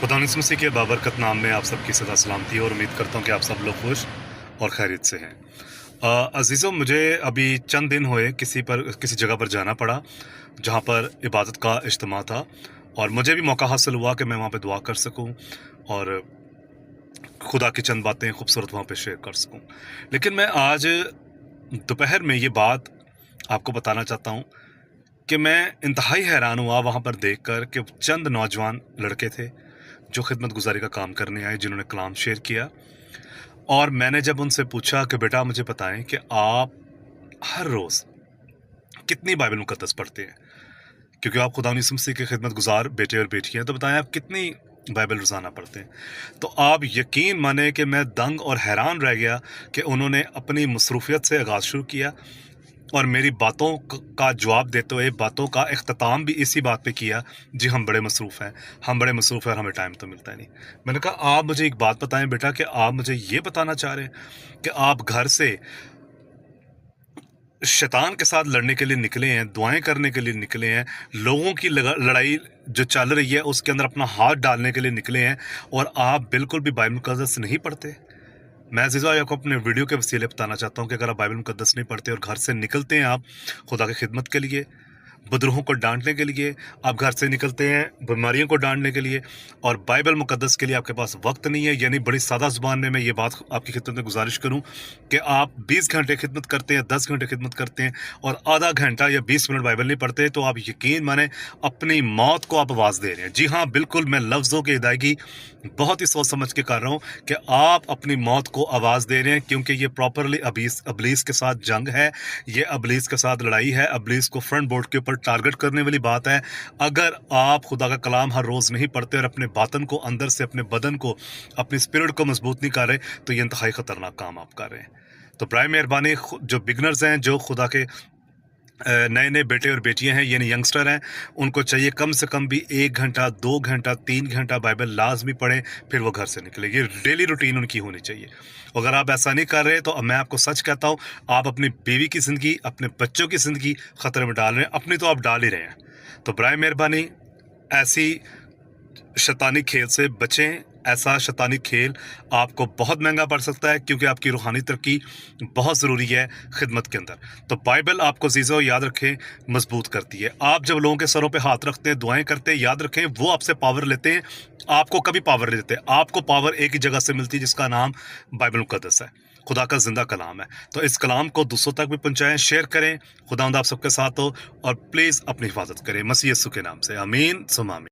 खुदा मसीह के बाबरकत नाम में आप सबकी सदा सलामती और उम्मीद करता हूँ कि आप सब लोग खुश और खैरियत से हैं। अज़ीज़ों, मुझे अभी चंद दिन हुए किसी जगह पर जाना पड़ा जहाँ पर इबादत का इज्तिमा था, और मुझे भी मौका हासिल हुआ कि मैं वहाँ पे दुआ कर सकूँ और खुदा की चंद बातें खूबसूरत वहाँ पे शेयर कर सकूँ। लेकिन मैं आज दोपहर में ये बात आपको बताना चाहता हूँ कि मैं इंतहाई हैरान हुआ वहाँ पर देखकर कि चंद नौजवान लड़के थे जो खिदमत गुजारी का काम करने आए, जिन्होंने कलाम शेयर किया। और मैंने जब उनसे पूछा कि बेटा मुझे बताएं कि आप हर रोज़ कितनी बाइबल मुकद्दस पढ़ते हैं, क्योंकि आप खुदा यीशु मसीह के खिदमत गुजार बेटे और बेटियां हैं, तो बताएं आप कितनी बाइबल रोज़ाना पढ़ते हैं। तो आप यकीन माने कि मैं दंग और हैरान रह गया कि उन्होंने अपनी मसरूफियत से आगाज़ शुरू किया और मेरी बातों का जवाब देते हुए बातों का इख्तिताम भी इसी बात पे किया, जी हम बड़े मसरूफ़ हैं, हम बड़े मसरूफ़ हैं और हमें टाइम तो मिलता ही नहीं। मैंने कहा आप मुझे एक बात बताएं बेटा, कि आप मुझे ये बताना चाह रहे हैं कि आप घर से शैतान के साथ लड़ने के लिए निकले हैं, दुआएं करने के लिए निकले हैं, लोगों की लड़ाई जो चल रही है उसके अंदर अपना हाथ डालने के लिए निकले हैं, और आप बिल्कुल भी बाइबल मुकद्दस नहीं पढ़ते। मैं अज़ीज़ों आपको अपने वीडियो के वसीले बताना चाहता हूँ कि अगर आप बाइबल मुकद्दस नहीं पढ़ते और घर से निकलते हैं आप खुदा की खिदमत के लिए, बुजुर्गों को डांटने के लिए, आप घर से निकलते हैं बीमारियों को डांटने के लिए, और बाइबल मुकद्दस के लिए आपके पास वक्त नहीं है, यानी बड़ी सादा ज़ुबान में मैं ये बात आपकी खिदमत में गुजारिश करूं कि आप 20 घंटे खिदमत करते हैं, 10 घंटे खिदमत करते हैं और आधा घंटा या 20 मिनट बाइबल नहीं पढ़ते, तो आप यकीन माने अपनी मौत को आप आवाज़ दे रहे हैं। जी हाँ, बिल्कुल, मैं लफ्ज़ों की अदायगी बहुत ही सोच समझ के कर रहा हूँ कि आप अपनी मौत को आवाज़ दे रहे हैं, क्योंकि ये प्रॉपरली अबलीस के साथ जंग है, ये अबलीस के साथ लड़ाई है, अबलीस को फ्रंट बोर्ड के ऊपर टारगेट करने वाली बात है। अगर आप खुदा का कलाम हर रोज़ नहीं पढ़ते और अपने बातन को अंदर से, अपने बदन को, अपनी स्पिरिट को मजबूत नहीं कर रहे, तो ये इंतहाई ख़तरनाक काम आप कर रहे हैं। तो बराए मेहरबानी, जो बिगनर्स हैं, जो खुदा के नए नए बेटे और बेटियां हैं, यानी यंगस्टर हैं, उनको चाहिए कम से कम भी 1 घंटा, 2 घंटा, 3 घंटा बाइबल लाजमी पढ़ें, फिर वो घर से निकले। ये डेली रूटीन उनकी होनी चाहिए। अगर आप ऐसा नहीं कर रहे तो मैं आपको सच कहता हूँ, आप अपनी बीवी की ज़िंदगी, अपने बच्चों की ज़िंदगी ख़तरे में डाल रहे हैं, अपनी तो आप डाल ही रहे हैं। तो बराए मेहरबानी ऐसी शैतानी खेल से बचें। ऐसा शैतानी खेल आपको बहुत महंगा पड़ सकता है, क्योंकि आपकी रूहानी तरक्की बहुत ज़रूरी है खिदमत के अंदर। तो बाइबल आपको अज़ीज़ों याद रखें मजबूत करती है। आप जब लोगों के सरों पे हाथ रखते हैं, दुआएं करते हैं, याद रखें वो आपसे पावर लेते हैं, आपको कभी पावर नहीं देते। आपको पावर एक ही जगह से मिलती है, जिसका नाम बाइबल मुकद्दस है, खुदा का जिंदा कलाम है। तो इस कलाम को दूसरों तक भी पहुँचाएँ, शेयर करें। खुदावंद आप सबके साथ हो, और प्लीज़ अपनी हिफाजत करें मसीह यीशु के नाम से। आमीन सुम आमीन।